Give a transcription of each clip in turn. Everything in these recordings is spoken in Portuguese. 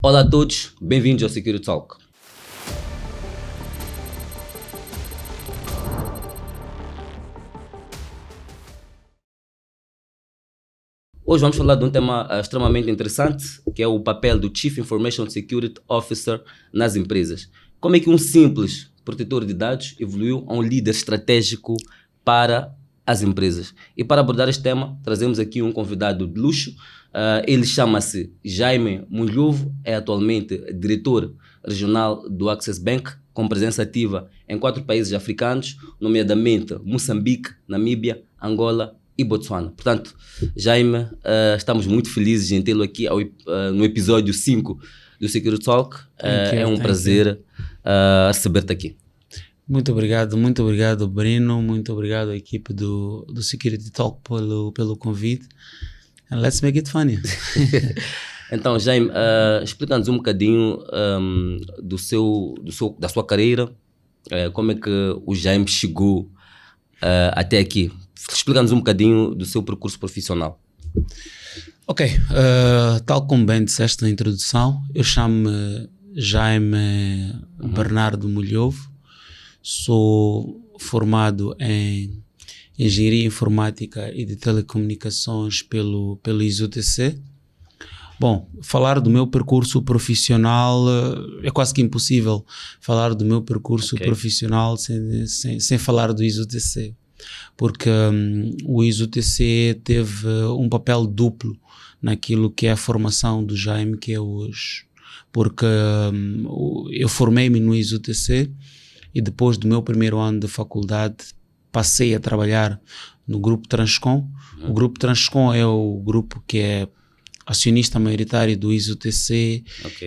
Olá a todos, bem-vindos ao Security Talk. Hoje vamos falar de um tema extremamente interessante, que é o papel do Chief Information Security Officer nas empresas. Como é que um simples protetor de dados evoluiu a um líder estratégico para as empresas? E para abordar este tema, trazemos aqui um convidado de luxo. Ele chama-se Jaime Munhovo, é atualmente diretor regional do Access Bank, com presença ativa em 4 países africanos, nomeadamente Moçambique, Namíbia, Angola e Botsuana. Portanto, Jaime, estamos muito felizes em tê-lo aqui no episódio 5 do Security Talk. É um prazer receber-te aqui. Muito obrigado, Brino, muito obrigado à equipe do Security Talk pelo convite. And let's make it funny. Então, Jaime, explica-nos um bocadinho da sua carreira, como é que o Jaime chegou até aqui. Explica-nos um bocadinho do seu percurso profissional. Ok, tal como bem disseste na introdução, eu chamo-me Jaime Bernardo Munhovo, sou formado em Engenharia Informática e de Telecomunicações pelo ISUTC. Bom, falar do meu percurso profissional é quase que impossível falar do meu percurso profissional sem falar do ISUTC. Porque o ISUTC teve um papel duplo naquilo que é a formação do Jaime que é hoje. Porque eu formei-me no ISUTC e depois do meu primeiro ano de faculdade passei a trabalhar no Grupo Transcom. O Grupo Transcom é o grupo que é acionista maioritário do ISUTC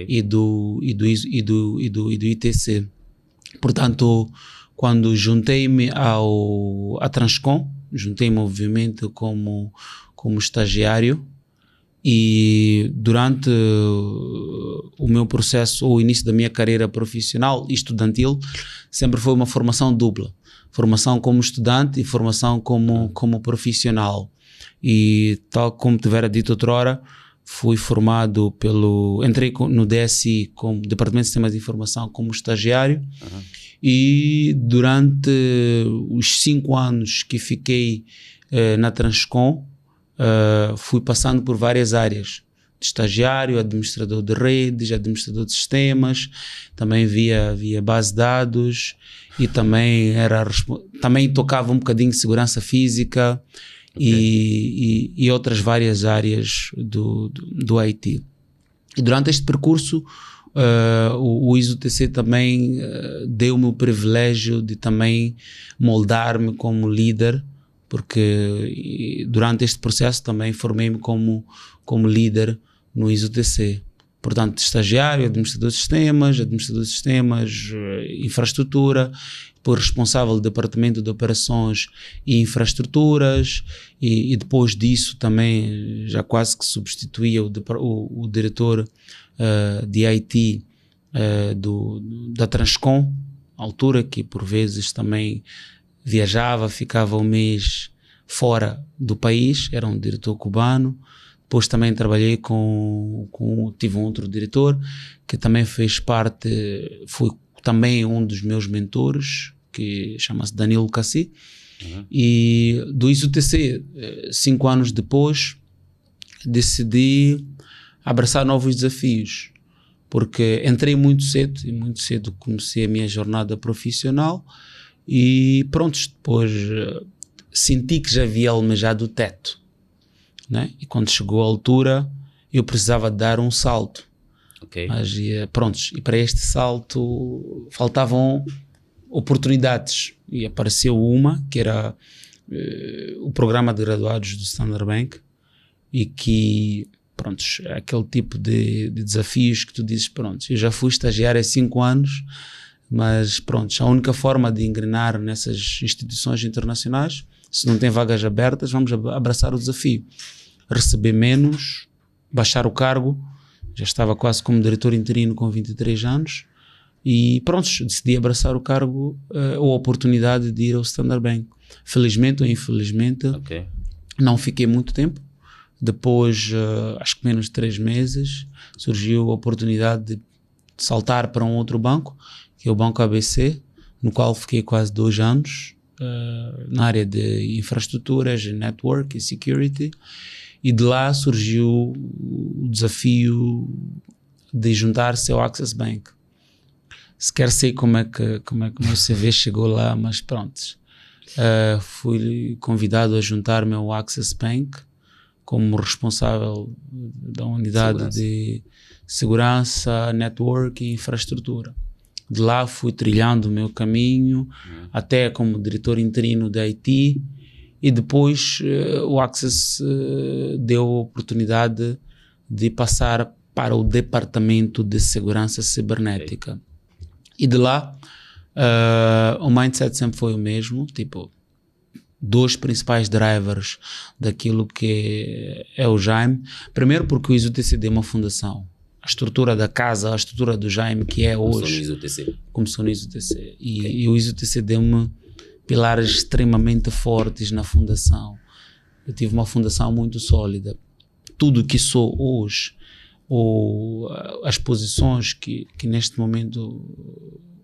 e do ITC. Portanto, quando juntei-me à Transcom, juntei-me obviamente como estagiário, e durante o meu processo, ou o início da minha carreira profissional e estudantil, sempre foi uma formação dupla. Formação como estudante e formação como profissional. E tal como tivera dito outrora, fui formado entrei no DSI, como Departamento de Sistemas de Informação, como estagiário. E durante os 5 anos que fiquei na Transcom, fui passando por várias áreas. De estagiário, administrador de redes, administrador de sistemas, também via base de dados e também tocava um bocadinho de segurança física e outras várias áreas do IT. E durante este percurso, o ISUTC também deu-me o privilégio de também moldar-me como líder, porque durante este processo também formei-me como líder no ISUTC. Portanto, estagiário, administrador de sistemas, infraestrutura, por responsável do Departamento de Operações e Infraestruturas, e depois disso também já quase que substituía o diretor de IT da Transcom, à altura que por vezes também viajava, ficava um mês fora do país, era um diretor cubano. Depois também trabalhei tive um outro diretor que também fez parte, foi também um dos meus mentores, que chama-se Danilo Cassi. E do ISUTC, 5 anos depois, decidi abraçar novos desafios, porque entrei muito cedo, e muito cedo comecei a minha jornada profissional e pronto, depois senti que já havia almejado o teto, né? E quando chegou a altura eu precisava dar um salto. Mas e para este salto faltavam oportunidades e apareceu uma que era o programa de graduados do Standard Bank, e que pronto, é aquele tipo de desafios que tu dizes, pronto, eu já fui estagiário há 5 anos, mas pronto, a única forma de engrenar nessas instituições internacionais, se não tem vagas abertas, vamos abraçar o desafio. Receber menos, baixar o cargo. Já estava quase como diretor interino com 23 anos e pronto, decidi abraçar o cargo ou a oportunidade de ir ao Standard Bank. Felizmente ou infelizmente, não fiquei muito tempo. Depois, acho que menos de 3 meses, surgiu a oportunidade de saltar para um outro banco, que é o Banco ABC, no qual fiquei quase 2 anos, na área de infraestruturas, network e security. E de lá surgiu o desafio de juntar-se ao Access Bank. Sequer sei como é que o meu CV chegou lá, mas pronto. Fui convidado a juntar-me ao Access Bank como responsável da unidade de segurança, network e infraestrutura. De lá fui trilhando o meu caminho até como diretor interino da IT, e depois o Access deu a oportunidade de passar para o departamento de segurança cibernética. E de lá o mindset sempre foi o mesmo, tipo, 2 principais drivers daquilo que é o Jaime. Primeiro porque o ISO-TC é uma fundação. A estrutura da casa, a estrutura do Jaime que é hoje. Começou no ISO-TC. E o ISO-TC deu-me pilares extremamente fortes na fundação. Eu tive uma fundação muito sólida. Tudo que sou hoje, ou as posições que neste momento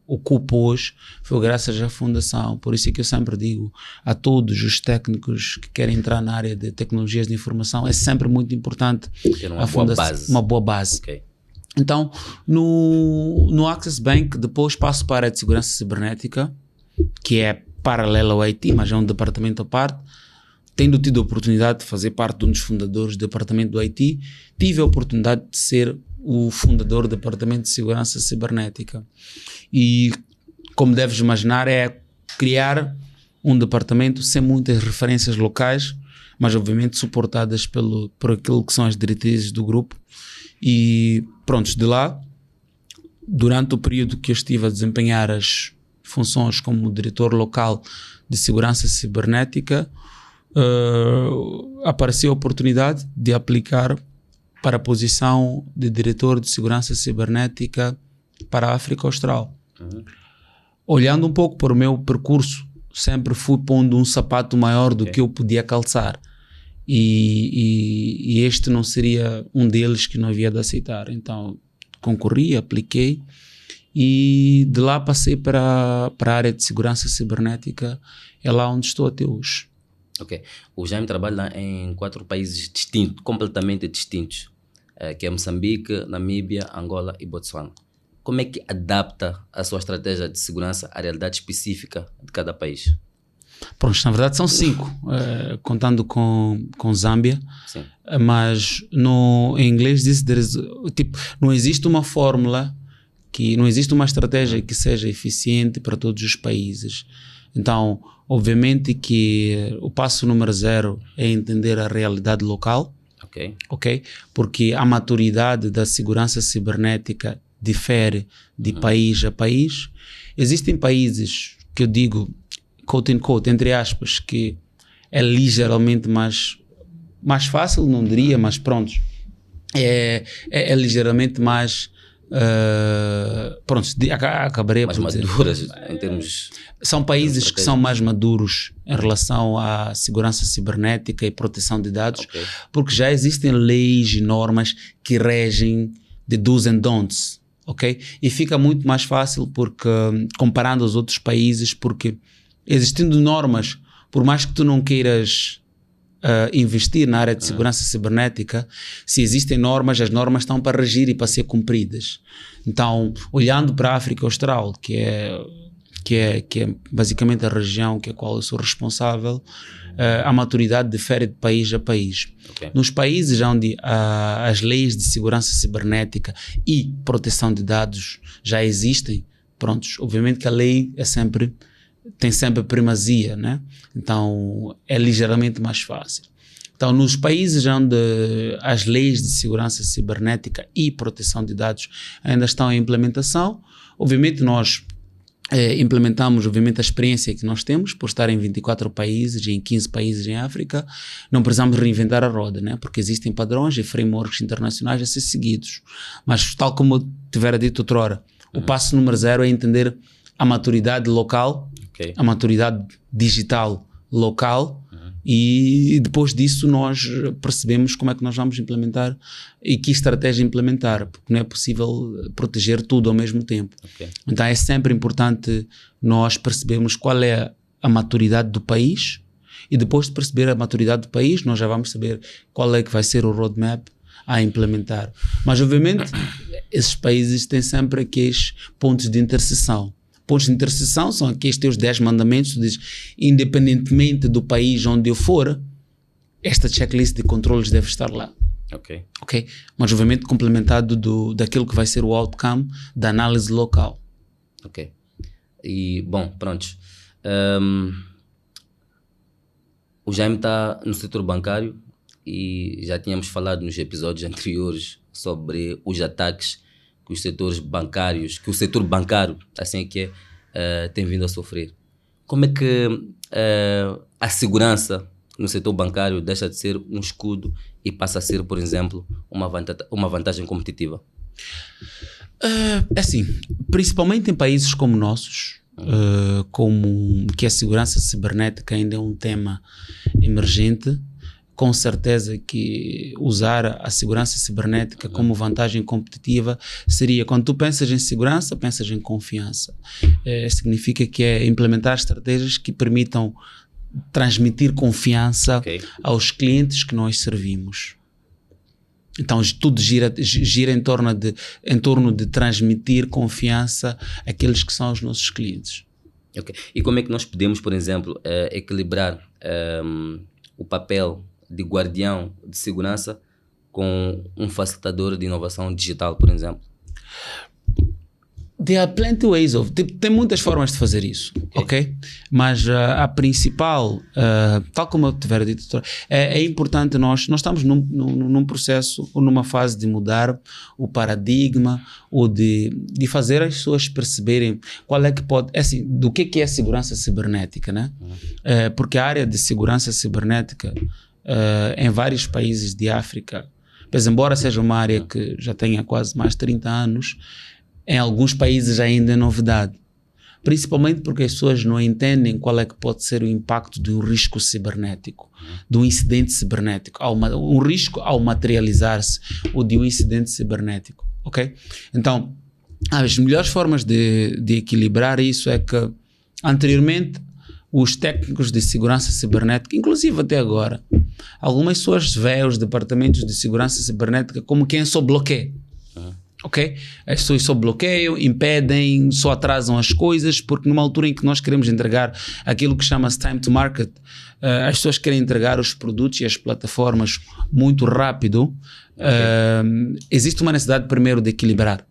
ocupo hoje, foi graças à fundação. Por isso é que eu sempre digo a todos os técnicos que querem entrar na área de tecnologias de informação, é sempre muito importante ter uma boa base. Okay. Então, no Access Bank, depois passo para a área de segurança cibernética, que é paralela ao IT, mas é um departamento à parte. Tendo tido a oportunidade de fazer parte de um dos fundadores do departamento do IT, tive a oportunidade de ser o fundador do departamento de segurança cibernética. E, como deves imaginar, é criar um departamento sem muitas referências locais, mas obviamente suportadas por aquilo que são as diretrizes do grupo. E pronto, de lá, durante o período que eu estive a desempenhar as funções como diretor local de segurança cibernética, apareceu a oportunidade de aplicar para a posição de diretor de segurança cibernética para a África Austral. Olhando um pouco para o meu percurso, sempre fui pondo um sapato maior do que eu podia calçar, e este não seria um deles que não havia de aceitar. Então concorri, apliquei, e de lá passei para a área de segurança cibernética. É lá onde estou até hoje. Ok. O Jaime trabalha em 4 países distintos, completamente distintos, que é Moçambique, Namíbia, Angola e Botsuana. Como é que adapta a sua estratégia de segurança à realidade específica de cada país? Pronto, na verdade são 5, contando com Zâmbia. Sim. Mas em inglês diz tipo, não existe uma fórmula, não existe uma estratégia que seja eficiente para todos os países. Então, obviamente que o passo número 0 é entender a realidade local, ok? Porque a maturidade da segurança cibernética difere de país a país. Existem países que eu digo, quote in quote, entre aspas, que é ligeiramente mais fácil, não diria, mas pronto, é ligeiramente mais acabarei mais por dizer, maduras em termos. São países que são mais maduros em relação à segurança cibernética e proteção de dados, porque já existem leis e normas que regem de do's and don'ts, ok? E fica muito mais fácil porque, comparando aos outros países, porque existindo normas, por mais que tu não queiras investir na área de segurança cibernética, se existem normas, as normas estão para regir e para ser cumpridas. Então, olhando para a África Austral, que é basicamente a região que a qual eu sou responsável, a maturidade difere de país a país. Nos países onde as leis de segurança cibernética e proteção de dados já existem, prontos, obviamente que a lei tem sempre primazia, né? Então é ligeiramente mais fácil. Então, nos países onde as leis de segurança cibernética e proteção de dados ainda estão em implementação, obviamente nós implementamos, obviamente, a experiência que nós temos por estar em 24 países, em 15 países em África. Não precisamos reinventar a roda, né? Porque existem padrões e frameworks internacionais a ser seguidos. Mas, tal como eu tivera dito outrora, o passo número 0 é entender a maturidade local, a maturidade digital local, E depois disso nós percebemos como é que nós vamos implementar e que estratégia implementar, porque não é possível proteger tudo ao mesmo tempo. Ok. Então é sempre importante nós percebermos qual é a maturidade do país, e depois de perceber a maturidade do país, nós já vamos saber qual é que vai ser o roadmap a implementar. Mas obviamente esses países têm sempre aqueles pontos de interseção. Pontos de interseção são aqueles teus 10 mandamentos, tu dizes, independentemente do país onde eu for, esta checklist de controles deve estar lá. Ok. Ok? Mas obviamente complementado daquilo que vai ser o outcome da análise local. Ok. E, bom, pronto. O Jaime está no setor bancário e já tínhamos falado nos episódios anteriores sobre os ataques que os setores bancários, que o setor bancário, assim é que é, tem vindo a sofrer. Como é que a segurança no setor bancário deixa de ser um escudo e passa a ser, por exemplo, uma vantagem competitiva? Assim, principalmente em países como nossos, como que a segurança cibernética ainda é um tema emergente, com certeza que usar a segurança cibernética como vantagem competitiva seria, quando tu pensas em segurança, pensas em confiança. Significa que é implementar estratégias que permitam transmitir confiança aos clientes que nós servimos. Então tudo gira em torno de transmitir confiança àqueles que são os nossos clientes. Okay. E como é que nós podemos, por exemplo, equilibrar o papel de guardião de segurança com um facilitador de inovação digital, por exemplo? There are plenty ways of... Tem muitas formas de fazer isso, ok? Mas a principal, tal como eu tiver dito, é importante nós estamos num processo ou numa fase de mudar o paradigma ou de fazer as pessoas perceberem qual é que pode... assim, do que é segurança cibernética, né? Porque a área de segurança cibernética em vários países de África, pois embora seja uma área que já tenha quase mais de 30 anos, em alguns países ainda é novidade. Principalmente porque as pessoas não entendem qual é que pode ser o impacto de um risco cibernético, de um incidente cibernético, um risco ao materializar-se ou de um incidente cibernético, ok? Então, as melhores formas de equilibrar isso é que, anteriormente, os técnicos de segurança cibernética, inclusive até agora, algumas pessoas veem os departamentos de segurança cibernética como quem só bloqueia. Ok? As pessoas só bloqueiam, impedem, só atrasam as coisas, porque numa altura em que nós queremos entregar aquilo que chama-se time to market, as pessoas querem entregar os produtos e as plataformas muito rápido. Existe uma necessidade primeiro de equilibrar.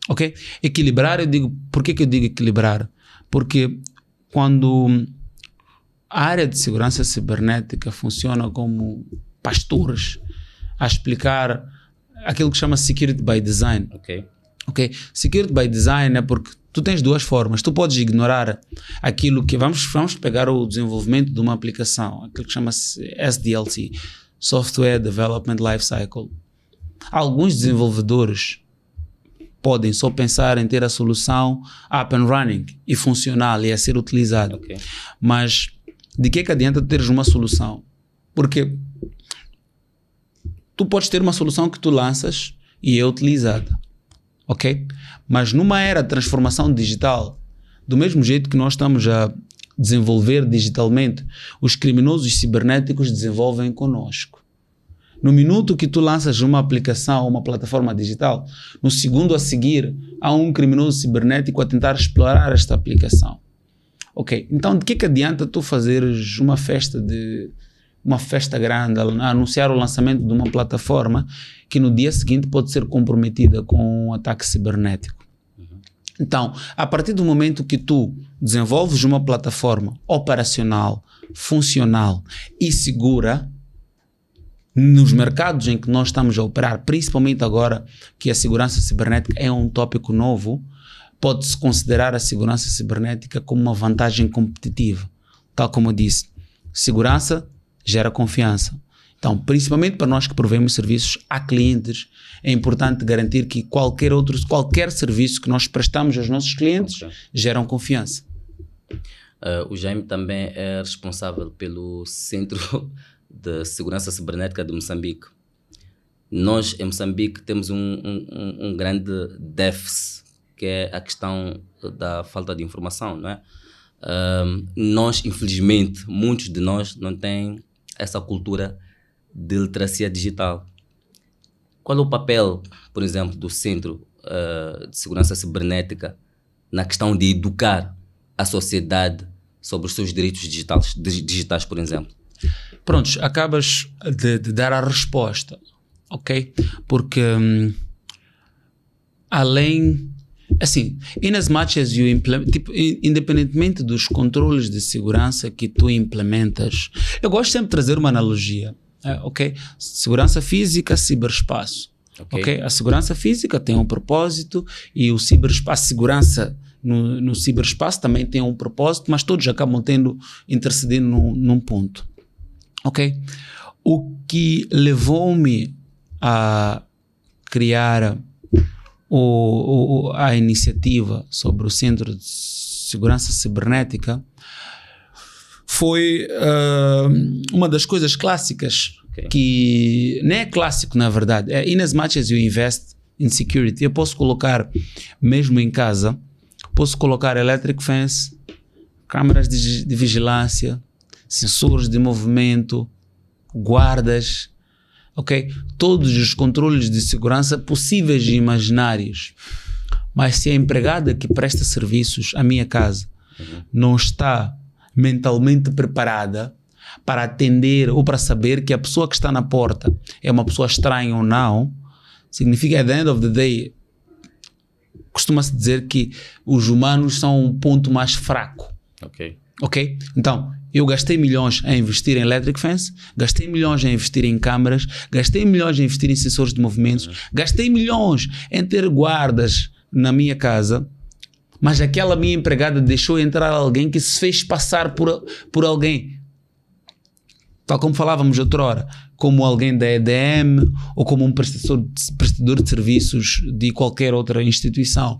Ok? Equilibrar, eu digo, por que eu digo equilibrar? Porque quando a área de segurança cibernética funciona como pastores a explicar aquilo que chama Security by Design. Ok? Security by Design é porque tu tens duas formas. Tu podes ignorar aquilo que... Vamos pegar o desenvolvimento de uma aplicação, aquilo que chama-se SDLC, Software Development Lifecycle. Alguns desenvolvedores podem só pensar em ter a solução up and running e funcional e a ser utilizada. Mas de que adianta teres uma solução? Porque tu podes ter uma solução que tu lanças e é utilizada, ok? Mas numa era de transformação digital, do mesmo jeito que nós estamos a desenvolver digitalmente, os criminosos cibernéticos desenvolvem conosco. No minuto que tu lanças uma aplicação ou uma plataforma digital, no segundo a seguir, há um criminoso cibernético a tentar explorar esta aplicação. Ok, então de que adianta tu fazeres uma festa grande, a anunciar o lançamento de uma plataforma que no dia seguinte pode ser comprometida com um ataque cibernético? Então, a partir do momento que tu desenvolves uma plataforma operacional, funcional e segura, nos mercados em que nós estamos a operar, principalmente agora que a segurança cibernética é um tópico novo, pode-se considerar a segurança cibernética como uma vantagem competitiva. Tal como eu disse, segurança gera confiança. Então, principalmente para nós que provemos serviços a clientes, é importante garantir que qualquer serviço que nós prestamos aos nossos clientes geram confiança. O Jaime também é responsável pelo Centro de Segurança Cibernética de Moçambique. Nós, em Moçambique, temos um grande déficit, que é a questão da falta de informação, não é? Nós, infelizmente, muitos de nós não têm essa cultura de literacia digital. Qual é o papel, por exemplo, do Centro de Segurança Cibernética na questão de educar a sociedade sobre os seus direitos digitais, por exemplo? Prontos, acabas de dar a resposta, ok? Porque além, assim, in as much as you implement, tipo, independentemente dos controles de segurança que tu implementas, eu gosto sempre de trazer uma analogia, ok? Segurança física, ciberespaço, ok? A segurança física tem um propósito e o ciberespaço, a segurança no ciberespaço também tem um propósito, mas todos acabam intercedendo num ponto. Ok? O que levou-me a criar a iniciativa sobre o Centro de Segurança Cibernética foi uma das coisas clássicas, que nem é clássico na verdade, é in as much as you invest in security. Eu posso colocar, mesmo em casa, posso colocar electric fence, câmaras de vigilância, sensores de movimento, guardas, ok? Todos os controles de segurança possíveis e imaginários. Mas se a empregada que presta serviços à minha casa não está mentalmente preparada para atender ou para saber que a pessoa que está na porta é uma pessoa estranha ou não, significa, at the end of the day, costuma-se dizer que os humanos são um ponto mais fraco. Ok? Então, eu gastei milhões a investir em electric fence, gastei milhões a investir em câmaras, gastei milhões a investir em sensores de movimentos, gastei milhões em ter guardas na minha casa, mas aquela minha empregada deixou entrar alguém que se fez passar por alguém. Tal como falávamos outrora, como alguém da EDM ou como um prestador de serviços de qualquer outra instituição.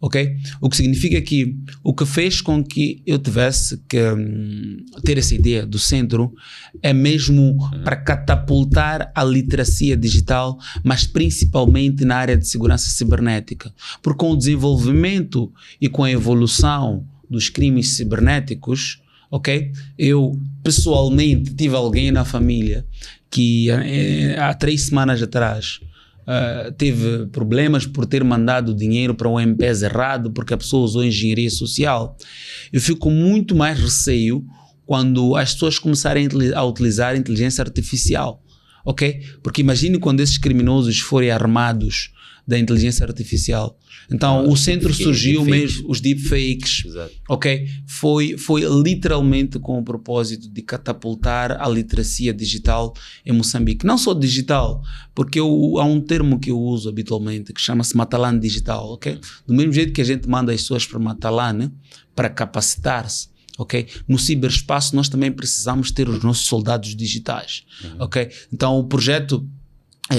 Ok? O que significa que o que fez com que eu tivesse que ter essa ideia do centro é mesmo para catapultar a literacia digital, mas principalmente na área de segurança cibernética. Porque com o desenvolvimento e com a evolução dos crimes cibernéticos, ok? Eu pessoalmente tive alguém na família que há 3 semanas atrás teve problemas por ter mandado dinheiro para um M-Pesa errado porque a pessoa usou engenharia social. Eu fico com muito mais receio quando as pessoas começarem a utilizar a inteligência artificial, ok? Porque imagine quando esses criminosos forem armados da inteligência artificial. Então o centro surgiu mesmo, os deepfakes, ok? Foi literalmente com o propósito de catapultar a literacia digital em Moçambique. Não só digital, porque há um termo que eu uso habitualmente que chama-se Matalan digital, ok? Do mesmo jeito que a gente manda as pessoas para Matalan, né, para capacitar-se, ok? No ciberespaço nós também precisamos ter os nossos soldados digitais, ok? Então o projeto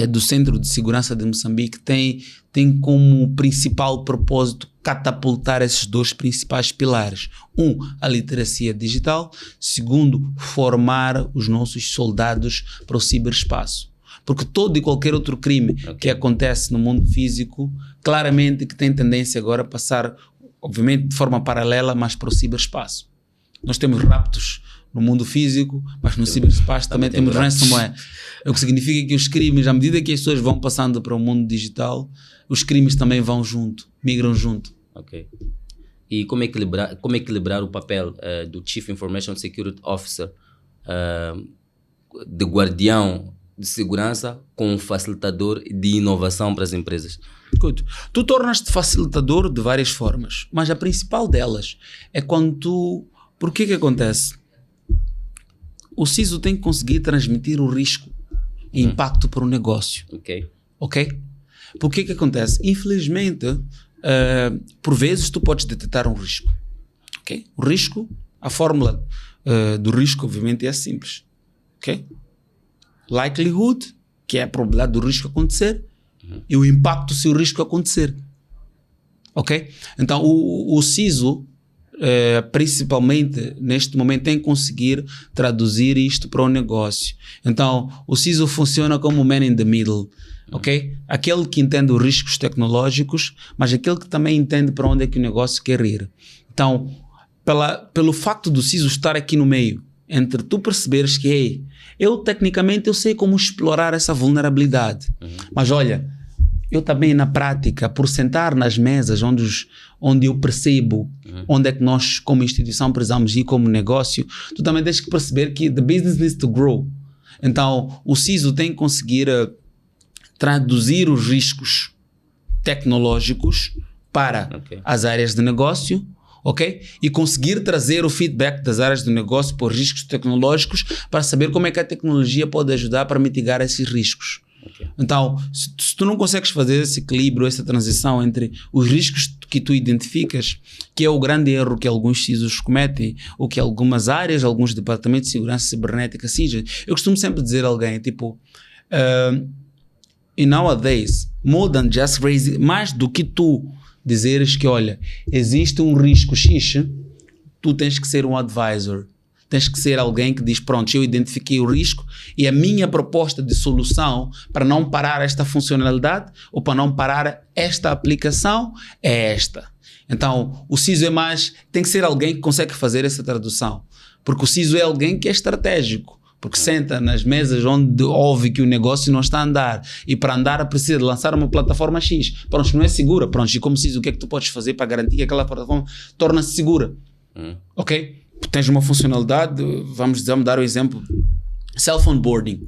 do Centro de Segurança de Moçambique tem como principal propósito catapultar esses 2 principais pilares. A literacia digital. Segundo, formar os nossos soldados para o ciberespaço. Porque todo e qualquer outro crime que acontece no mundo físico, claramente que tem tendência agora a passar, obviamente de forma paralela, mas para o ciberespaço. Nós temos raptos no mundo físico, mas no ciberespaço também temos ransomware. O que significa que os crimes, à medida que as pessoas vão passando para o mundo digital, os crimes também vão junto, migram junto. Ok. E como equilibrar o papel do Chief Information Security Officer, de guardião de segurança, com um facilitador de inovação para as empresas? Tu tornas-te facilitador de várias formas, mas a principal delas é quando tu... Por que acontece? O CISO tem que conseguir transmitir o risco e impacto para o negócio. Ok? Por que acontece? Infelizmente, por vezes tu podes detectar um risco. Ok? O risco, a fórmula do risco, obviamente, é simples. Ok? Likelihood, que é a probabilidade do risco acontecer, e o impacto se o risco acontecer. Ok? Então, o CISO principalmente neste momento, em conseguir traduzir isto para o negócio. Então, o CISO funciona como o man in the middle, ok? Aquele que entende os riscos tecnológicos, mas aquele que também entende para onde é que o negócio quer ir. Então, pelo facto do CISO estar aqui no meio, entre tu perceberes que, ei, tecnicamente eu sei como explorar essa vulnerabilidade, mas olha, eu também na prática, por sentar nas mesas onde eu percebo onde é que nós como instituição precisamos ir como negócio, tu também tens que perceber que the business needs to grow. Então o CISO tem que conseguir traduzir os riscos tecnológicos para as áreas de negócio, ok? E conseguir trazer o feedback das áreas de negócio por riscos tecnológicos para saber como é que a tecnologia pode ajudar para mitigar esses riscos. Então, se tu não consegues fazer esse equilíbrio, essa transição entre os riscos que tu identificas, que é o grande erro que alguns CISOs cometem, ou que algumas áreas, alguns departamentos de segurança cibernética exigem. Eu costumo sempre dizer a alguém, tipo, in nowadays, more than just raising, mais do que tu dizeres que, olha, existe um risco X, tu tens que ser um advisor. Tens que ser alguém que diz, pronto, eu identifiquei o risco e a minha proposta de solução para não parar esta funcionalidade ou para não parar esta aplicação é esta. Então, o CISO tem que ser alguém que consegue fazer essa tradução. Porque o CISO é alguém que é estratégico. Porque senta nas mesas onde ouve que o negócio não está a andar. E para andar precisa de lançar uma plataforma X. Pronto, não é segura. Pronto, e como CISO, o que é que tu podes fazer para garantir que aquela plataforma torna-se segura? Ok? Tens uma funcionalidade, vamos dar o exemplo, self-onboarding,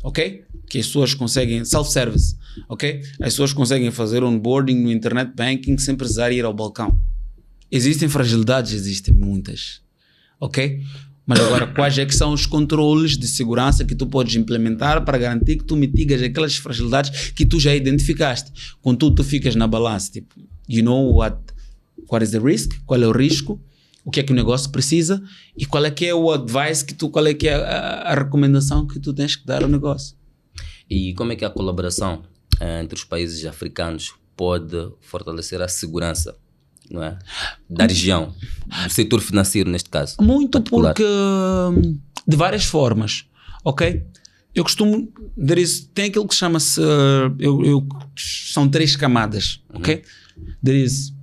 ok? Que as pessoas conseguem, self-service, ok? As pessoas conseguem fazer onboarding no internet banking sem precisar ir ao balcão. Existem fragilidades? Existem muitas, ok? Mas agora, quais é que são os controles de segurança que tu podes implementar para garantir que tu mitigas aquelas fragilidades que tu já identificaste? Contudo, tu ficas na balança, tipo, you know what is the risk? Qual é o risco? O que é que o negócio precisa e qual é que é o advice qual é que é a recomendação que tu tens que dar ao negócio. E como é que a colaboração entre os países africanos pode fortalecer a segurança, não é, da região, do setor financeiro neste caso? Muito particular. Porque de várias formas, ok? Eu costumo dizer isso, tem aquilo que chama-se, são 3 camadas, ok? There is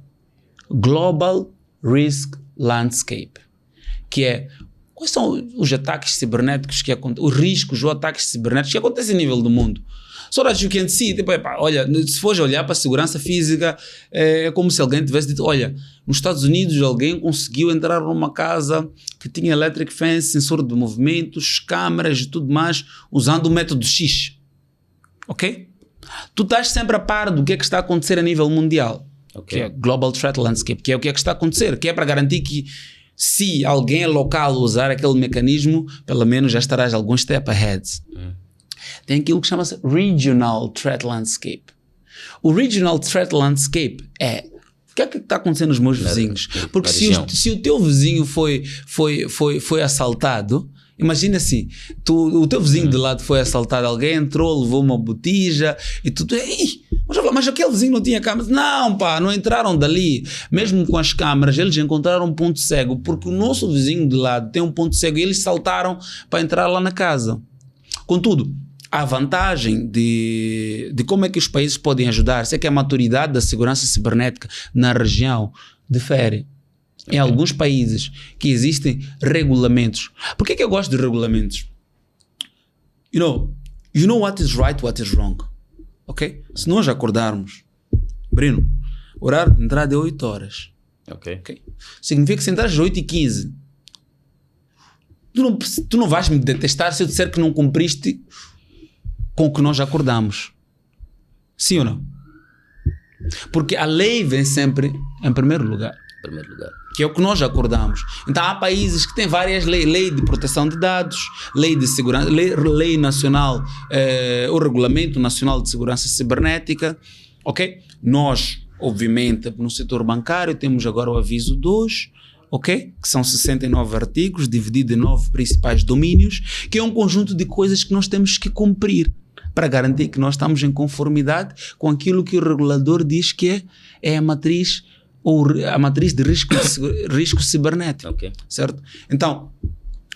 Global Risk Landscape, que é quais são os ataques cibernéticos que acontecem, os riscos ou ataques cibernéticos que acontecem a nível do mundo. So that you can see, tipo, olha, se fores olhar para a segurança física, é como se alguém tivesse dito, olha, nos Estados Unidos alguém conseguiu entrar numa casa que tinha electric fence, sensor de movimentos, câmeras e tudo mais, usando o método X. Ok? Tu estás sempre a par do que é que está a acontecer a nível mundial. Que é Global Threat Landscape, que é o que é que está a acontecer, que é para garantir que se alguém local usar aquele mecanismo, pelo menos já estarás alguns step ahead. Tem aquilo que chama-se Regional Threat Landscape. O Regional Threat Landscape é o que é que está acontecendo nos meus vizinhos? Porque se o teu vizinho foi assaltado, imagina assim, o teu vizinho de lado foi assaltado, alguém entrou, levou uma botija e tu mas aquele vizinho não tinha câmeras. Não, pá, não entraram dali. Mesmo com as câmeras, eles encontraram um ponto cego, porque o nosso vizinho de lado tem um ponto cego e eles saltaram para entrar lá na casa. Contudo, a vantagem de como é que os países podem ajudar é que a maturidade da segurança cibernética na região difere. Em alguns países que existem regulamentos. Por que eu gosto de regulamentos? You know what is right, what is wrong. Ok? Se nós acordarmos, Brino, o horário de entrada é 8 horas. Ok? Significa que se entrares às 8h15, tu não vais me detestar se eu disser que não cumpriste com o que nós acordamos. Sim ou não? Porque a lei vem sempre em primeiro lugar. Que é o que nós acordamos. Então há países que têm várias leis, lei de proteção de dados, lei de segurança, lei nacional, o regulamento nacional de segurança cibernética, ok? Nós, obviamente, no setor bancário temos agora o aviso 2, ok? Que são 69 artigos, dividido em 9 principais domínios, que é um conjunto de coisas que nós temos que cumprir para garantir que nós estamos em conformidade com aquilo que o regulador diz que é a matriz ou a matriz de risco cibernético, Ok. certo? Então,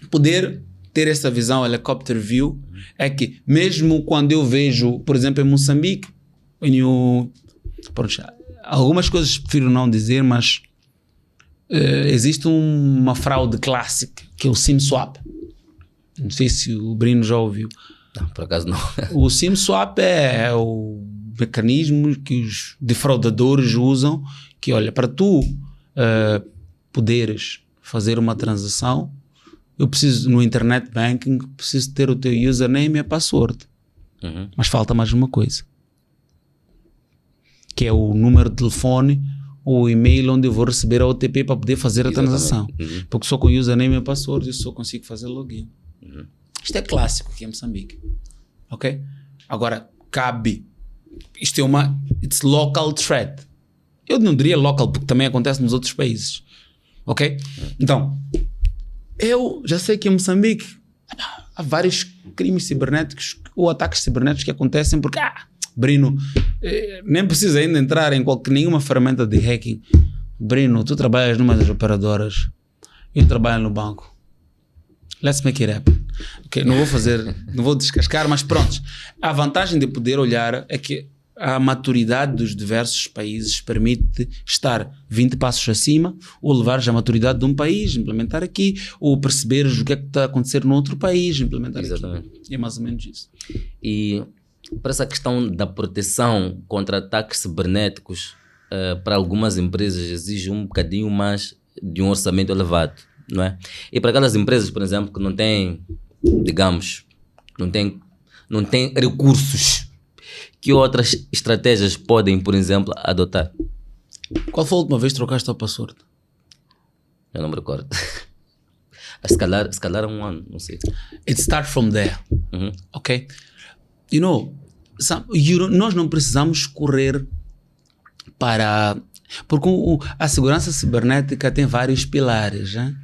poder ter essa visão helicopter view é que mesmo quando eu vejo, por exemplo, em Moçambique, pronto, algumas coisas prefiro não dizer, mas existe uma fraude clássica que é o SIM swap. Não sei se o Brino já ouviu. Não, por acaso não. O SIM swap é o mecanismo que os defraudadores usam, que olha, para tu poderes fazer uma transação, eu preciso, no internet banking, preciso ter o teu username e a password. Mas falta mais uma coisa, que é o número de telefone ou o e-mail onde eu vou receber a OTP para poder fazer a transação. Porque só com o username e a password eu só consigo fazer login. Isto é clássico aqui em Moçambique. Ok? Agora, cabe. Isto é it's local threat. Eu não diria local, porque também acontece nos outros países. Ok? Então, eu já sei que em Moçambique há vários crimes cibernéticos ou ataques cibernéticos que acontecem porque, Brino, nem precisa ainda entrar em nenhuma ferramenta de hacking. Brino, tu trabalhas numa das operadoras, eu trabalho no banco. Let's make it happen. Okay, não vou descascar, mas pronto. A vantagem de poder olhar é que a maturidade dos diversos países permite estar 20 passos acima, ou levares a maturidade de um país, implementar aqui, ou perceberes o que é que está a acontecer no outro país, implementar Exatamente. aqui. É mais ou menos isso. E para essa questão da proteção contra ataques cibernéticos, para algumas empresas exige um bocadinho mais de um orçamento elevado, não é? E para aquelas empresas, por exemplo, que não têm, digamos, não têm recursos, que outras estratégias podem, por exemplo, adotar? Qual foi a última vez que trocaste a password? Eu não me recordo. Se calhar há um ano, não sei. It starts from there. Ok? Nós não precisamos correr para... Porque a segurança cibernética tem vários pilares, né?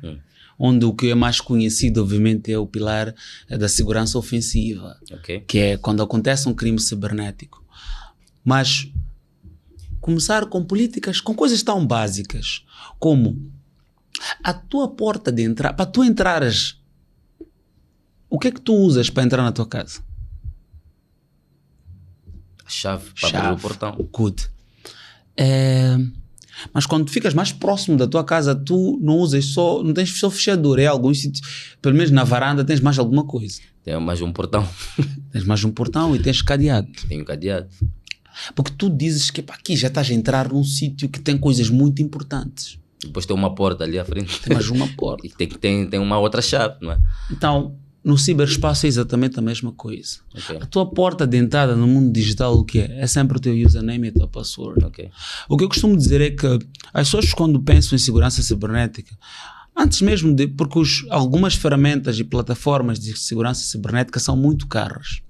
Onde o que é mais conhecido, obviamente, é o pilar da segurança ofensiva, que é quando acontece um crime cibernético. Mas começar com políticas, com coisas tão básicas como a tua porta de entrada, para tu entrares, o que é que tu usas para entrar na tua casa? A chave para abrir o portão. Good. Mas quando ficas mais próximo da tua casa, tu não tens só fechadura. Em alguns sítios, pelo menos na varanda, tens mais alguma coisa. Tem mais um portão. Tens mais um portão e tens cadeado. Tem um cadeado. Porque tu dizes que aqui já estás a entrar num sítio que tem coisas muito importantes. Depois tem uma porta ali à frente. Tem mais uma porta. E tem uma outra chave, não é? Então, no ciberespaço é exatamente a mesma coisa. A tua porta de entrada no mundo digital, o que é? É sempre o teu username e a tua password. O que eu costumo dizer é que as pessoas, quando pensam em segurança cibernética, antes mesmo de... Porque algumas ferramentas e plataformas de segurança cibernética são muito caras.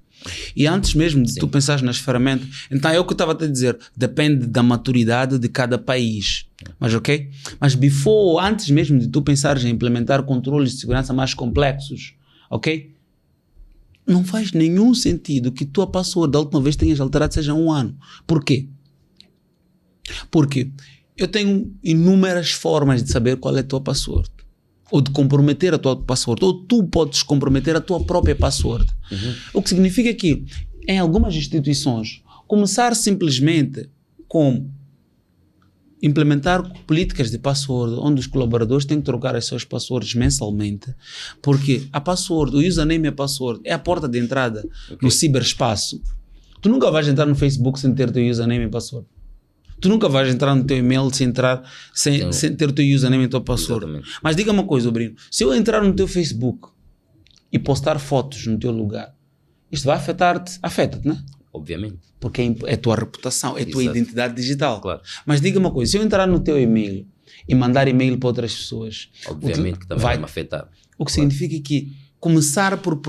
E antes mesmo de tu pensares nas ferramentas... Então é o que eu estava a te dizer. Depende da maturidade de cada país. Mas Mas antes mesmo de tu pensares em implementar controles de segurança mais complexos, não faz nenhum sentido que tua password da última vez tenhas alterado seja 1 ano. Por quê? Porque eu tenho inúmeras formas de saber qual é a tua password. Ou de comprometer a tua password. Ou tu podes comprometer a tua própria password. O que significa que em algumas instituições começar simplesmente com implementar políticas de password onde os colaboradores têm que trocar as suas passwords mensalmente, porque a password, o username e a password é a porta de entrada no ciberespaço. Tu nunca vais entrar no Facebook sem ter o teu username e password. Tu nunca vais entrar no teu e-mail sem ter o teu username e a tua password. Exatamente. Mas diga uma coisa, Brino, se eu entrar no teu Facebook e postar fotos no teu lugar, isto vai afetar-te? Afeta-te, não é? Obviamente. Porque é a tua reputação, é a tua identidade digital. Claro. Mas diga uma coisa, se eu entrar no teu e-mail e mandar e-mail para outras pessoas... Obviamente que também vai me afetar. O que significa que começar por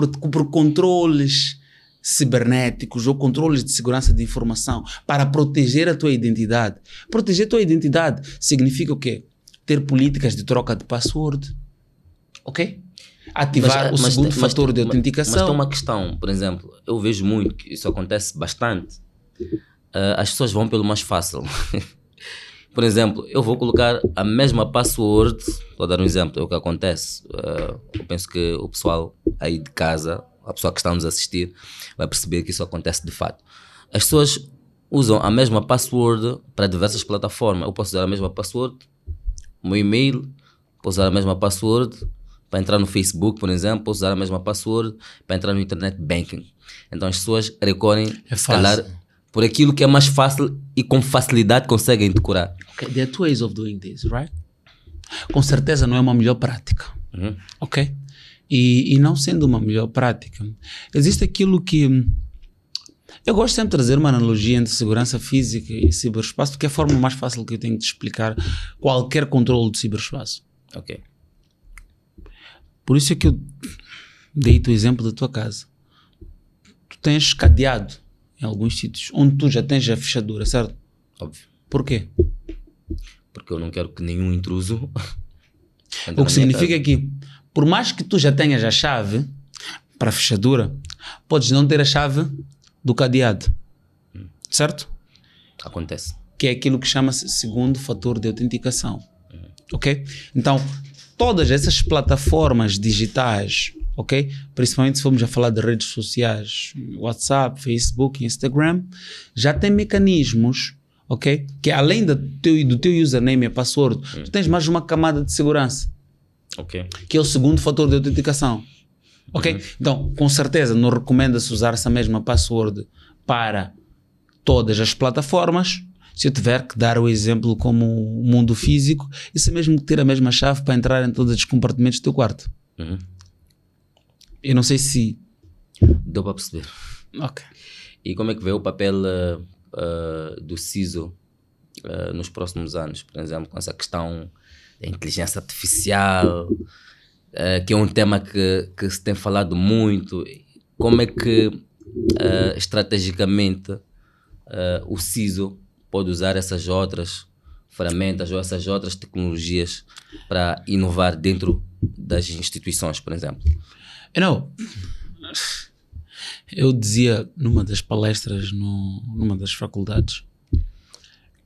controles cibernéticos ou controles de segurança de informação para proteger a tua identidade. Proteger a tua identidade significa o quê? Ter políticas de troca de password. Ativar o segundo fator de autenticação. Mas tem uma questão, por exemplo, eu vejo muito que isso acontece bastante. As pessoas vão pelo mais fácil. Por exemplo, eu vou colocar a mesma password, vou dar um exemplo, é o que acontece. Eu penso que o pessoal aí de casa, a pessoa que está nos assistir, vai perceber que isso acontece de fato. As pessoas usam a mesma password para diversas plataformas. Eu posso usar a mesma password, o meu e-mail, posso usar a mesma password para entrar no Facebook, por exemplo, posso usar a mesma password para entrar no internet banking. Então as pessoas recorrem, se calhar, por aquilo que é mais fácil e com facilidade conseguem decorar. Okay, there are two ways of doing this, right? Com certeza não é uma melhor prática, ok? E não sendo uma melhor prática, existe aquilo que... Eu gosto sempre de trazer uma analogia entre segurança física e ciberespaço, porque é a forma mais fácil que eu tenho de explicar qualquer controle do ciberespaço. Ok. Por isso é que eu dei-te o exemplo da tua casa. Tu tens cadeado em alguns sítios, onde tu já tens a fechadura, certo? Óbvio. Por quê? Porque eu não quero que nenhum intruso... O que significa que, por mais que tu já tenhas a chave para a fechadura, podes não ter a chave do cadeado, certo? Acontece. Que é aquilo que chama-se segundo fator de autenticação, ok? Então, todas essas plataformas digitais, ok? Principalmente se formos a falar de redes sociais, WhatsApp, Facebook, Instagram, já tem mecanismos, ok? Que além do teu username e password, tu tens mais uma camada de segurança, ok? Que é o segundo fator de autenticação. Ok? Então, com certeza, não recomenda-se usar essa mesma password para todas as plataformas. Se eu tiver que dar o exemplo como o mundo físico, isso é mesmo ter a mesma chave para entrar em todos os compartimentos do teu quarto. Eu não sei se... Deu para perceber. Ok. E como é que vê o papel do CISO nos próximos anos? Por exemplo, com essa questão da inteligência artificial... que é um tema que se tem falado muito. Como é que estrategicamente o CISO pode usar essas outras ferramentas ou essas outras tecnologias para inovar dentro das instituições, por exemplo? Eu dizia numa das palestras numa das faculdades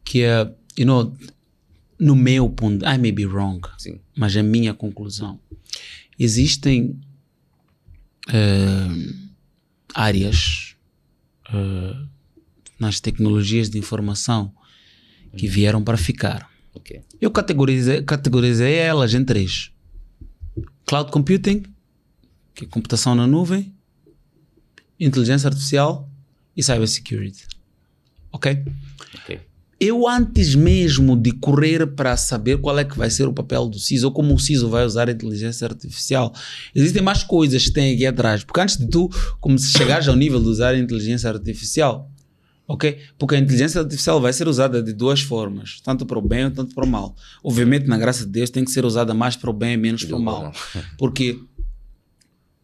que no meu ponto, I may be wrong, sim, mas a minha conclusão, existem áreas nas tecnologias de informação que vieram para ficar. Okay. Eu categorizei elas em 3. Cloud Computing, que é computação na nuvem, inteligência artificial e cybersecurity. Ok? Eu, antes mesmo de correr para saber qual é que vai ser o papel do CISO ou como o CISO vai usar a inteligência artificial, existem mais coisas que têm aqui atrás. Porque antes de tu, como se chegares ao nível de usar a inteligência artificial, ok? Porque a inteligência artificial vai ser usada de duas formas, tanto para o bem ou tanto para o mal. Obviamente, na graça de Deus, tem que ser usada mais para o bem e menos para o mal. Porque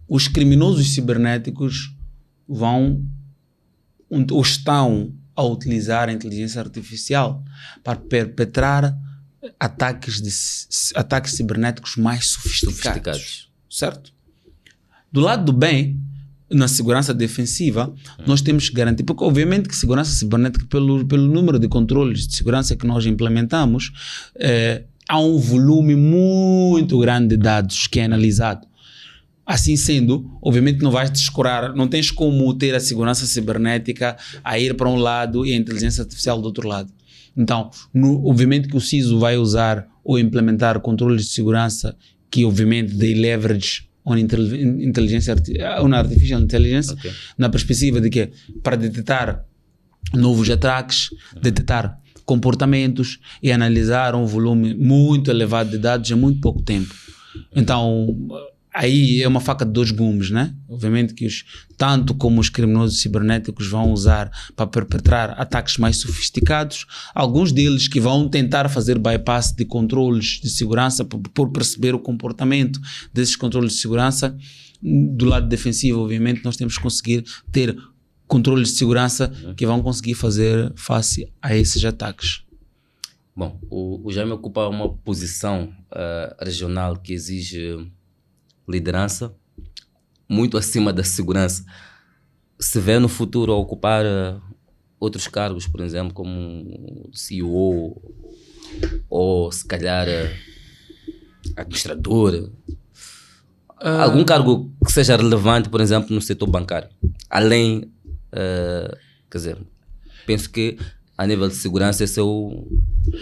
os criminosos cibernéticos vão ou estão a utilizar a inteligência artificial para perpetrar ataques cibernéticos mais sofisticados. Certo? Do lado do bem, na segurança defensiva, nós temos que garantir, porque obviamente que segurança cibernética, pelo número de controles de segurança que nós implementamos, há um volume muito grande de dados que é analisado. Assim sendo, obviamente não vais descurar, não tens como ter a segurança cibernética a ir para um lado e a inteligência artificial do outro lado. Então, obviamente que o CISO vai usar ou implementar controles de segurança que obviamente dê leverage on artificial intelligence, na perspectiva de que para detectar novos ataques, detectar comportamentos e analisar um volume muito elevado de dados em muito pouco tempo. Então, aí é uma faca de dois gumes, né? Obviamente que tanto como os criminosos cibernéticos vão usar para perpetrar ataques mais sofisticados, alguns deles que vão tentar fazer bypass de controles de segurança por perceber o comportamento desses controles de segurança. Do lado defensivo, obviamente, nós temos que conseguir ter controles de segurança que vão conseguir fazer face a esses ataques. Bom, o Jaime ocupa uma posição regional que exige liderança muito acima da segurança. Se vê no futuro a ocupar outros cargos, por exemplo, como CEO ou se calhar administrador? Algum cargo que seja relevante, por exemplo, no setor bancário? Além, quer dizer, penso que a nível de segurança esse é o,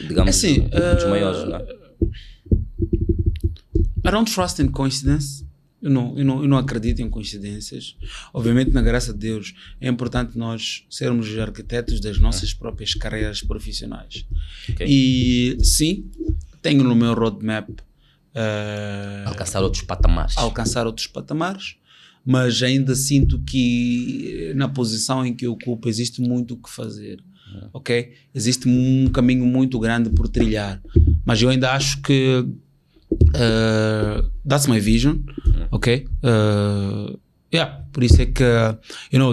digamos, assim, um dos maiores, não é? I don't trust in coincidence. Eu não acredito em coincidências. Obviamente, na graça de Deus, é importante nós sermos os arquitetos das nossas próprias carreiras profissionais. Ok. E sim, tenho no meu roadmap Alcançar outros patamares, mas ainda sinto que na posição em que eu ocupo existe muito o que fazer. Ok? Existe um caminho muito grande por trilhar, mas eu ainda acho que that's my vision. Ok? Por isso é que,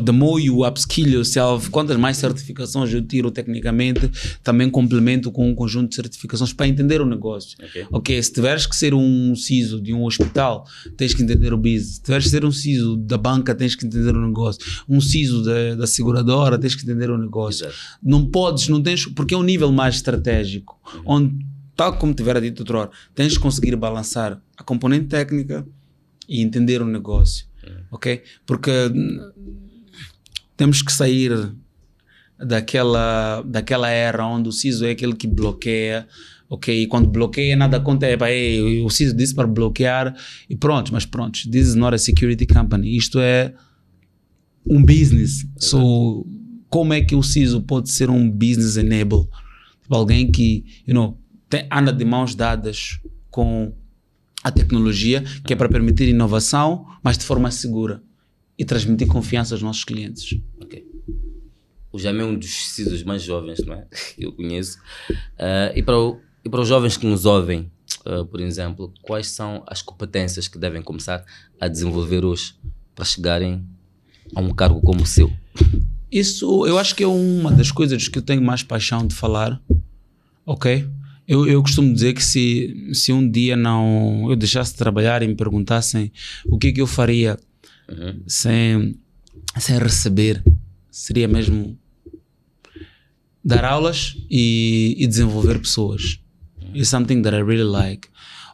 the more you upskill yourself, quantas mais certificações eu tiro tecnicamente, também complemento com um conjunto de certificações para entender o negócio. Ok? Se tiveres que ser um CISO de um hospital, tens que entender o business. Se tiveres que ser um CISO da banca, tens que entender o negócio. Um CISO da seguradora, tens que entender o negócio. Exato. Não tens, porque é um nível mais estratégico, onde, tal como tiver dito outra hora, tens de conseguir balançar a componente técnica e entender o negócio. Ok? Porque temos que sair daquela era onde o CISO é aquele que bloqueia, ok? E quando bloqueia, nada conta, o CISO disse para bloquear e pronto, this is not a security company, isto é um business. So, como é que o CISO pode ser um business enable? Tipo, alguém que, anda de mãos dadas com a tecnologia, que é para permitir inovação, mas de forma segura e transmitir confiança aos nossos clientes. Ok. O Jamé é um dos CISOs mais jovens, não é? Que eu conheço. E para os jovens que nos ouvem, por exemplo, quais são as competências que devem começar a desenvolver hoje para chegarem a um cargo como o seu? Isso eu acho que é uma das coisas que eu tenho mais paixão de falar. Ok? Eu costumo dizer que se um dia eu deixasse de trabalhar e me perguntassem o que eu faria sem receber, seria mesmo dar aulas e desenvolver pessoas. It's something that I really like.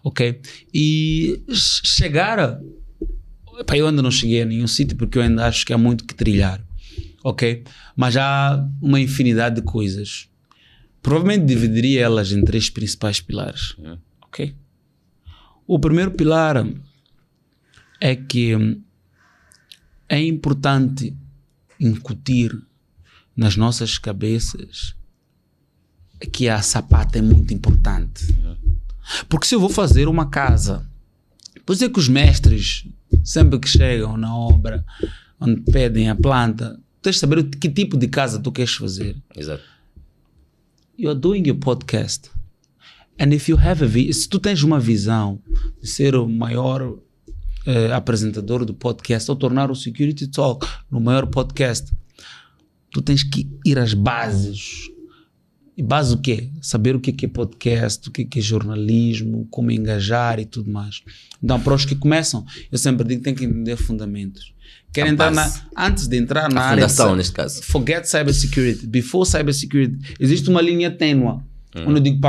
Ok? E chegar eu ainda não cheguei a nenhum sítio porque eu ainda acho que há muito que trilhar. Ok? Mas há uma infinidade de coisas. Provavelmente dividiria elas em 3 principais pilares. Ok? O primeiro pilar é que é importante incutir nas nossas cabeças que a sapata é muito importante. Porque se eu vou fazer uma casa, por isso é que os mestres, sempre que chegam na obra, onde pedem a planta, tens de saber que tipo de casa tu queres fazer. Exato. You are doing your podcast. And if you have se tu tens uma visão de ser o maior apresentador do podcast ou tornar o Security Talk no maior podcast, tu tens que ir às bases. E base o quê? Saber o que é podcast, o que é jornalismo, como engajar e tudo mais. Então, para os que começam, eu sempre digo que tem que entender fundamentos. Antes de entrar na área fundação, neste caso. Forget cybersecurity. Before cybersecurity, existe uma linha tênue. Onde eu digo,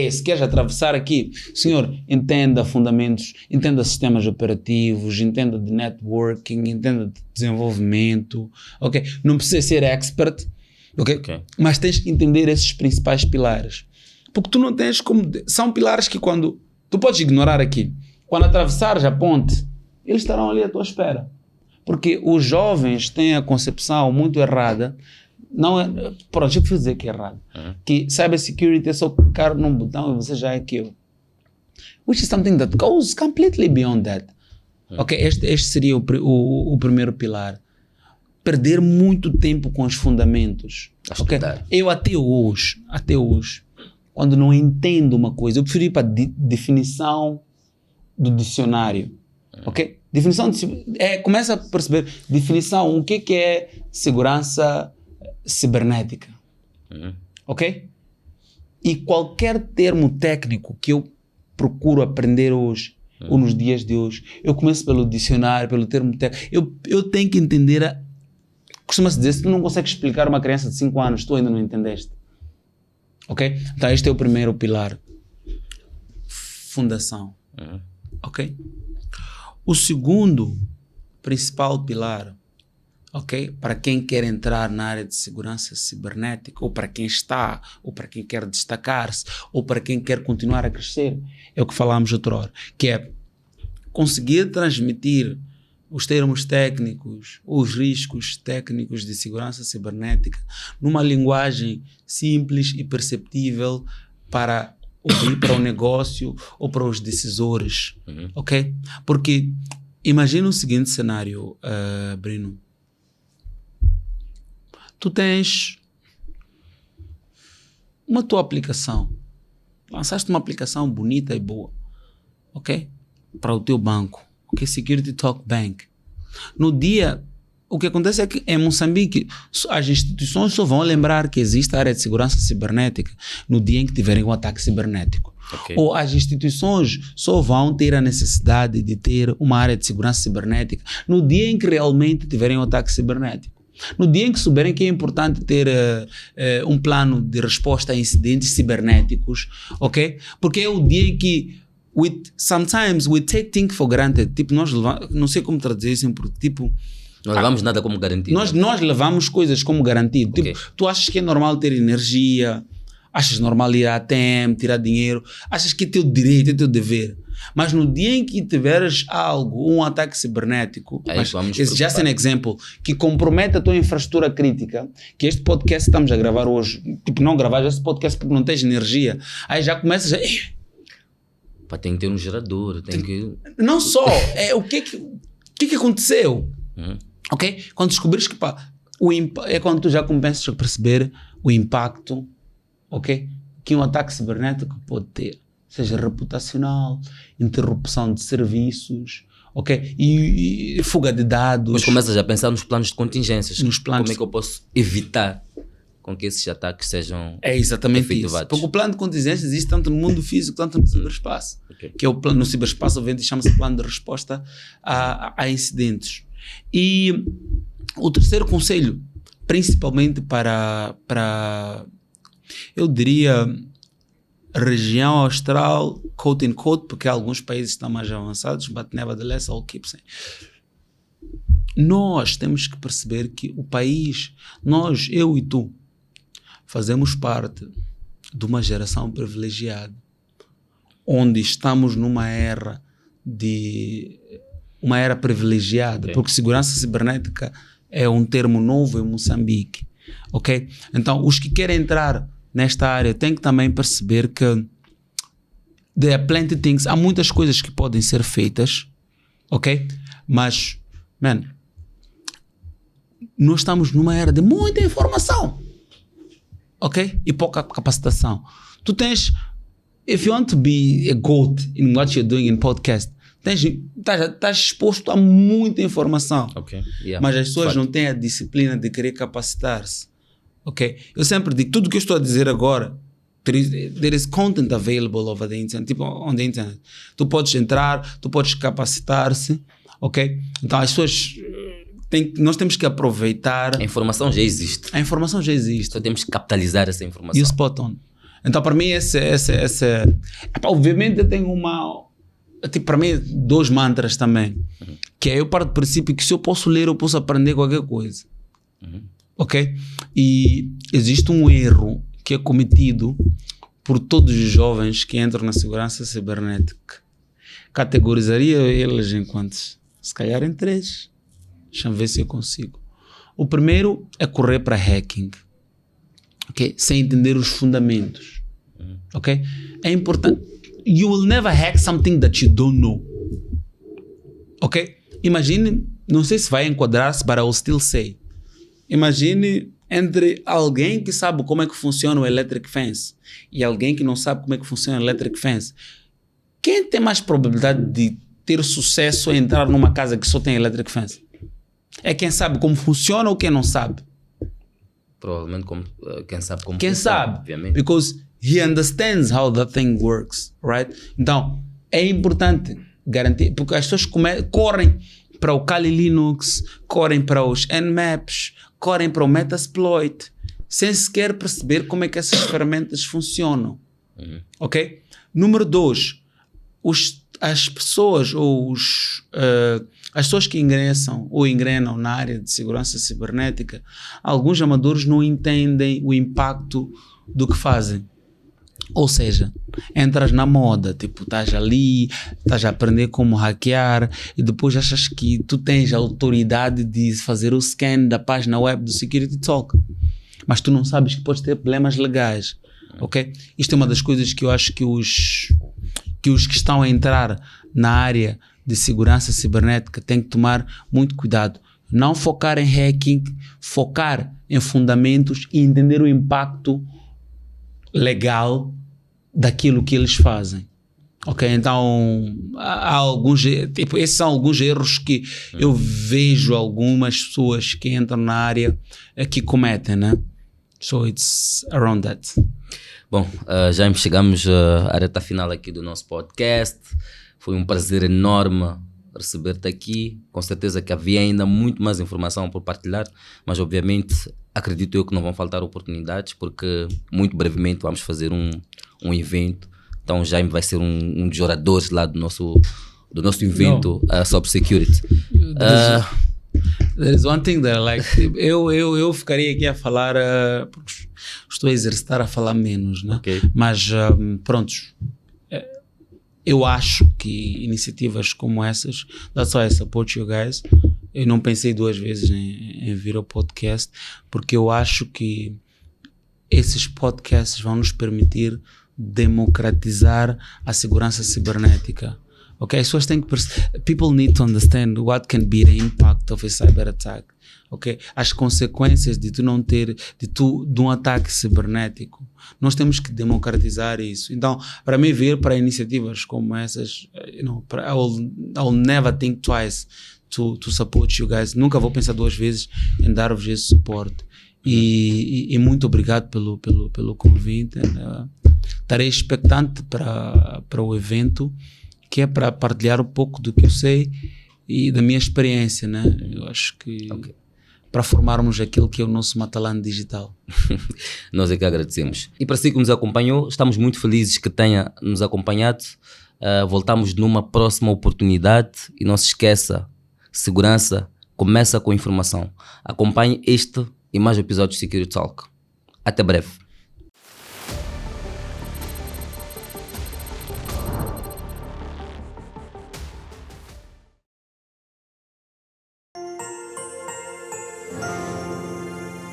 se queres atravessar aqui, senhor, entenda fundamentos, entenda sistemas operativos, entenda de networking, entenda de desenvolvimento, ok? Não precisa ser expert, ok? Mas tens que entender esses principais pilares. Porque tu não tens como... São pilares que quando... Tu podes ignorar aqui. Quando atravessares a ponte, eles estarão ali à tua espera. Porque os jovens têm a concepção muito errada. Não é... Pronto, eu preciso dizer que é errado. Que cybersecurity é só clicar num botão e você já é aquilo. Which is something that goes completely beyond that. Ok? Este seria o primeiro pilar. Perder muito tempo com os fundamentos. Okay? Eu até hoje, quando não entendo uma coisa, eu prefiro ir para a definição do dicionário. Ok? Definição começa a perceber definição, o que é segurança cibernética. Ok? E qualquer termo técnico que eu procuro aprender hoje, ou nos dias de hoje, eu começo pelo dicionário, pelo termo técnico. Eu tenho que entender costuma-se dizer, se tu não consegues explicar uma criança de 5 anos, tu ainda não entendeste. Ok? Então este é o primeiro pilar. fundação. Ok? O segundo principal pilar, ok? Para quem quer entrar na área de segurança cibernética, ou para quem está, ou para quem quer destacar-se, ou para quem quer continuar a crescer, é o que falámos outrora, que é conseguir transmitir os termos técnicos, os riscos técnicos de segurança cibernética numa linguagem simples e perceptível para o negócio ou para os decisores, ok? Porque imagina o seguinte cenário, Brino. Tu tens uma tua aplicação, lançaste uma aplicação bonita e boa, ok? Para o teu banco, ok? Security Talk Bank. No dia, o que acontece é que em Moçambique as instituições só vão lembrar que existe a área de segurança cibernética no dia em que tiverem um ataque cibernético. Okay. Ou as instituições só vão ter a necessidade de ter uma área de segurança cibernética no dia em que realmente tiverem um ataque cibernético. No dia em que souberem que é importante ter um plano de resposta a incidentes cibernéticos, ok? Porque é o dia em que sometimes we take things for granted. Tipo, nós levamos, não sei como traduzir isso, porque tipo... Não levamos nada como garantido. Nós levamos coisas como garantido. Okay. Tipo, tu achas que é normal ter energia, achas normal ir à ATM, tirar dinheiro, achas que é teu direito, é teu dever. Mas no dia em que tiveres algo, um ataque cibernético, esse já é um exemplo, que compromete a tua infraestrutura crítica, que este podcast que estamos a gravar hoje, tipo, não gravar este podcast porque não tens energia, aí já começas a... Tem que ter um gerador, tem que... Não só, o que aconteceu? Ok? Quando descobrires que é quando tu já começas a perceber o impacto, ok? Que um ataque cibernético pode ter, seja reputacional, interrupção de serviços, ok? E fuga de dados. Mas começas a pensar nos planos de contingências. Como é que eu posso evitar com que esses ataques sejam exatamente efetivados? Isso. Porque o plano de contingência existe tanto no mundo físico quanto no ciberespaço. Okay. Que é o plano, no ciberespaço chama-se plano de resposta a incidentes. E o terceiro conselho, principalmente para eu diria região austral, quote in quote, porque alguns países estão mais avançados, but nevertheless I'll keep saying. Nós temos que perceber que o país, nós, eu e tu, fazemos parte de uma geração privilegiada, onde estamos numa era privilegiada, okay. Porque segurança cibernética é um termo novo em Moçambique, ok? Então, os que querem entrar nesta área têm que também perceber que there are plenty of things, há muitas coisas que podem ser feitas, ok? Mas, nós estamos numa era de muita informação, ok? E pouca capacitação. Tu tens, if you want to be a GOAT in what you're doing in podcast, estás exposto a muita informação, okay. Yeah. Mas as pessoas não têm a disciplina de querer capacitar-se, ok? Eu sempre digo, tudo que eu estou a dizer agora, there is content available over the internet, tipo on the internet. Tu podes entrar, tu podes capacitar-se, ok? Então as pessoas... nós temos que aproveitar... A informação já existe. Só temos que capitalizar essa informação. E o spot on. Então, para mim, obviamente, eu tenho para mim, 2 mantras também. Que é, eu parto do princípio que se eu posso ler, eu posso aprender qualquer coisa. Ok? E existe um erro que é cometido por todos os jovens que entram na segurança cibernética. Categorizaria eles em quantos? Se calhar em 3. Deixa eu ver se eu consigo. O primeiro é correr para hacking, ok? Sem entender os fundamentos, ok? É importante. You will never hack something that you don't know, ok? Imagine, não sei se vai enquadrar-se, but I will still say. Imagine entre alguém que sabe como é que funciona o electric fence e alguém que não sabe como é que funciona o electric fence. Quem tem mais probabilidade de ter sucesso em entrar numa casa que só tem electric fence? É quem sabe como funciona ou quem não sabe? Provavelmente quem sabe como quem funciona, sabe, obviamente. Because he understands how that thing works, right? Então, é importante garantir, porque as pessoas correm para o Kali Linux, correm para os Nmaps, correm para o Metasploit, sem sequer perceber como é que essas ferramentas funcionam, ok? Número 2, as pessoas as pessoas que ingressam ou engrenam na área de segurança cibernética, alguns amadores não entendem o impacto do que fazem. Ou seja, entras na moda, tipo, estás ali, estás a aprender como hackear e depois achas que tu tens a autoridade de fazer o scan da página web do Security Talk, mas tu não sabes que podes ter problemas legais, ok? Isto é uma das coisas que eu acho que os que estão a entrar na área de segurança cibernética têm que tomar muito cuidado. Não focar em hacking, focar em fundamentos e entender o impacto legal daquilo que eles fazem. Ok, então há alguns, tipo, esses são alguns erros que eu vejo algumas pessoas que entram na área que cometem, né? So it's around that. Bom, já chegamos à reta final aqui do nosso podcast. Foi um prazer enorme receber-te aqui. Com certeza que havia ainda muito mais informação por partilhar, mas obviamente acredito eu que não vão faltar oportunidades, porque muito brevemente vamos fazer um evento. Então Jaime vai ser um dos oradores lá do nosso evento sobre security. There is one thing that I like. Eu ficaria aqui a falar, porque estou a exercitar a falar menos, né? Okay. Mas prontos. Eu acho que iniciativas como essas, that's why I support you guys. Eu não pensei duas vezes em vir ao podcast, porque eu acho que esses podcasts vão nos permitir democratizar a segurança cibernética. Okay, as pessoas têm que people need to understand what can be the impact of a cyber attack. Okay, as consequências de tu não ter, de um ataque cibernético. Nós temos que democratizar isso. Então, para mim vir para iniciativas como essas, I will never think twice to support you guys. Nunca vou pensar duas vezes em dar-vos esse suporte. E muito obrigado pelo convite. Estarei expectante para o evento, que é para partilhar um pouco do que eu sei e da minha experiência, né? Eu acho que para formarmos aquilo que é o nosso Matalan digital. Nós é que agradecemos. E para si que nos acompanhou, estamos muito felizes que tenha nos acompanhado. Voltamos numa próxima oportunidade e não se esqueça, segurança começa com informação. Acompanhe este e mais episódios de Security Talk. Até breve.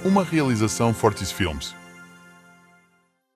Uma realização Fortis Filmes.